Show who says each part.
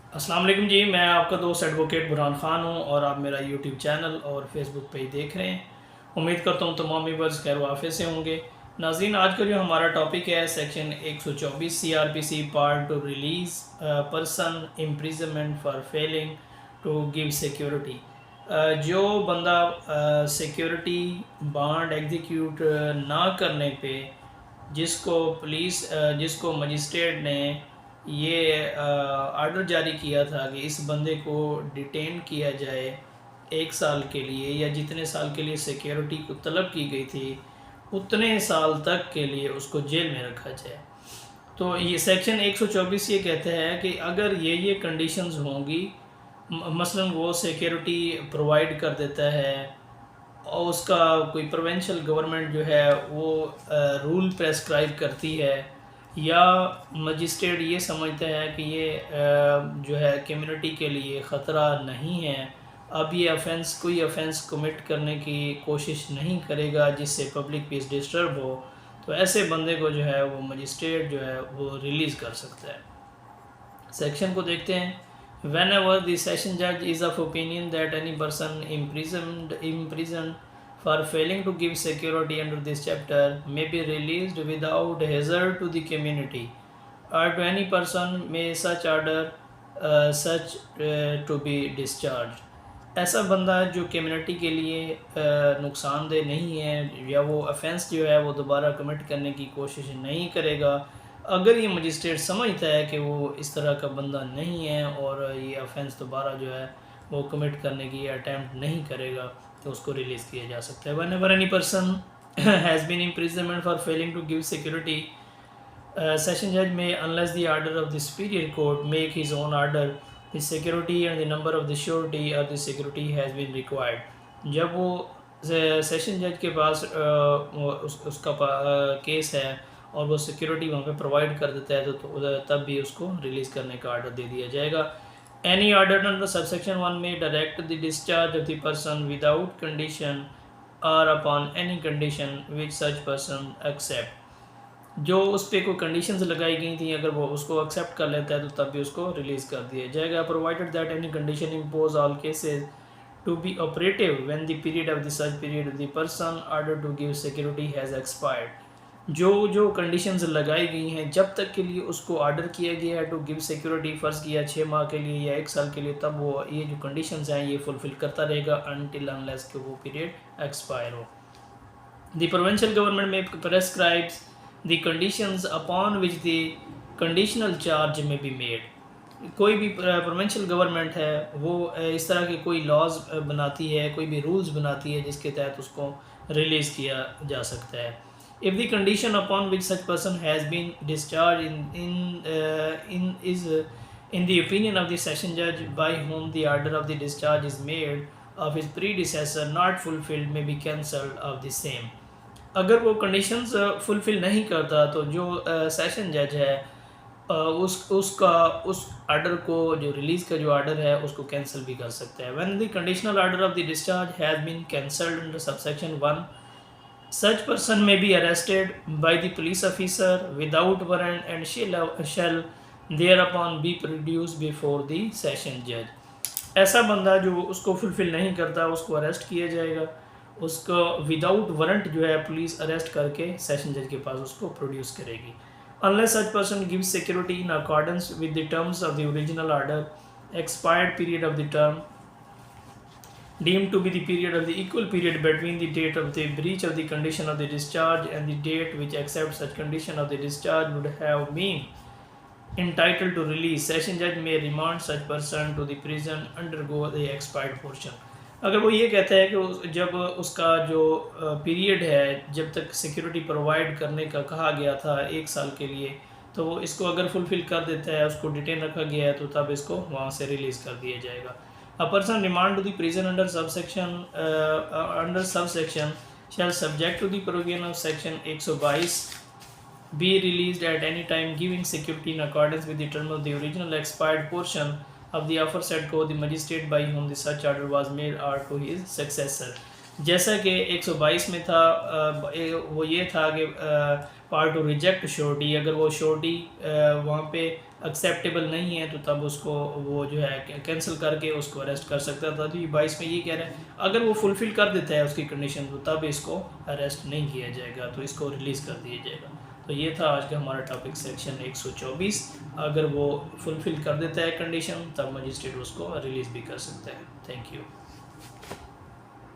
Speaker 1: अस्सलाम वालेकुम जी। मैं आपका दोस्त एडवोकेट बुरहान ख़ान हूँ और आप मेरा यूट्यूब चैनल और फेसबुक पेज देख रहे हैं। उम्मीद करता हूँ तमाम व्यूअर्स खैर वाफ़े से होंगे। नाज़रीन, आज का जो हमारा टॉपिक है section 124 CRPC part two release person imprisonment for failing to give security. जो बंदा सिक्योरिटी बॉन्ड एग्जीक्यूट ना करने पे जिसको मजिस्ट्रेट ने ये आर्डर जारी किया था कि इस बंदे को डिटेन किया जाए 1 साल के लिए, या जितने साल के लिए सिक्योरिटी को तलब की गई थी उतने साल तक के लिए उसको जेल में रखा जाए। तो ये सेक्शन 124 ये कहते हैं कि अगर ये कंडीशंस होंगी, मसलन वो सिक्योरिटी प्रोवाइड कर देता है और उसका कोई प्रोविंशियल गवर्नमेंट जो है वो रूल प्रेस्क्राइब करती है, या मजिस्ट्रेट ये समझता है कि ये जो है कम्युनिटी के लिए ख़तरा नहीं है, अब ये कोई ऑफेंस कमिट करने की कोशिश नहीं करेगा जिससे पब्लिक पीस डिस्टर्ब हो, तो ऐसे बंदे को जो है वो मजिस्ट्रेट जो है वो रिलीज़ कर सकता है। सेक्शन को देखते हैं। वेन एवर द सेशन जज is of opinion that any person imprisoned for failing to give security under this chapter may be released without hazard to the community, or to any person may such order to be discharged। ऐसा बंदा जो community के लिए नुकसानदेह नहीं है, या वो ऑफेंस जो है वो दोबारा कमिट करने की कोशिश नहीं करेगा, अगर ये मजिस्ट्रेट समझता है कि वो इस तरह का बंदा नहीं है और ये ऑफेंस दोबारा जो है वो कमिट करने की अटैम्प्ट नहीं करेगा, तो उसको रिलीज़ किया जा सकता है। Whenever any person has been imprisonment for failing to give security, session judge may, unless the order of the superior court, make his own order the security and the number of the surety or the security has been required। जब वो session जज के पास उसका case है और वो security वहाँ पे प्रोवाइड कर देता है, तो तब भी उसको रिलीज़ करने का ऑर्डर दे दिया जाएगा। एनी ऑर्डर अंडर सबसेक्शन 1 में direct the discharge of the person without condition और upon any condition which such person accept. जो उस पर कोई कंडीशंस लगाई गई थी, अगर वो उसको एक्सेप्ट कर लेता है तो तब भी उसको रिलीज़ कर दिया जाएगा। Provided that any condition impose all cases to be operative when the period of the such period the person order to give security has expired. जो कंडीशंस लगाई गई हैं, जब तक के लिए उसको ऑर्डर किया गया है टू गिव सिक्योरिटी, फ़र्ज़ किया 6 माह के लिए या 1 साल के लिए, तब वो ये जो कंडीशंस हैं ये फुलफ़िल करता रहेगा अनटिल अनलेस कि वो पीरियड एक्सपायर हो। द प्रोविंशियल गवर्नमेंट में prescribes the conditions upon which the conditional charge may be made। कोई भी प्रोविंशियल गवर्नमेंट है वो इस तरह के कोई लॉज बनाती है, कोई भी रूल्स बनाती है जिसके तहत उसको रिलीज़ किया जा सकता है। If the condition upon which such person has been discharge in the opinion of the session judge by whom the order of the discharge is made of his predecessor not fulfilled may be cancelled of the same। अगर वो conditions fulfil नहीं करता तो जो session जज है उसका उस आर्डर को, जो रिलीज़ का जो आर्डर है उसको कैंसिल भी कर सकता है। When the conditional order of the discharge has been cancelled under subsection 1, such person may be arrested by the police officer without warrant and shall thereupon be produced before the session judge। ऐसा बंदा जो उसको fulfil नहीं करता उसको arrest किया जाएगा, उसको विदाउट वारंट जो है पुलिस अरेस्ट करके सेशन जज के पास उसको प्रोड्यूस करेगी। Unless such person give security in accordance with the terms of the original order, expired period of the term deemed to be the period of the equal period between the date of the breach of the condition of the discharge and the date which accepts such condition of the discharge would have been entitled to release, session judge may remand such person to the prison undergo the expired portion। अगर वो ये कहता है कि जब उसका जो period है जब तक सिक्योरिटी प्रोवाइड करने का कहा गया था 1 साल के लिए, तो वो इसको अगर फुलफ़िल कर देता है, उसको डिटेन रखा गया है, तो तब इसको वहाँ से रिलीज़ कर दिया जाएगा। A person remand to the prison under subsection shall subject to the provision of section 122 be released at any time giving security in accordance with the term of the original expired portion of the aforesaid code, the magistrate by whom the such order was made or to his successor। जैसा कि 122 में था, वो ये था कि part two reject surety, अगर वो श्योरिटी वहाँ पे एक्सेप्टेबल नहीं है तो तब उसको वो जो है कैंसिल करके उसको अरेस्ट कर सकता था। तो ये 22 में ये कह रहा है अगर वो फुलफ़िल कर देता है उसकी कंडीशन तो तब इसको अरेस्ट नहीं किया जाएगा, तो इसको रिलीज़ कर दिया जाएगा। तो ये था आज का हमारा टॉपिक सेक्शन 124। अगर वो फुलफ़िल कर देता है कंडीशन तब मजिस्ट्रेट उसको रिलीज़ भी कर सकता है। Thank you.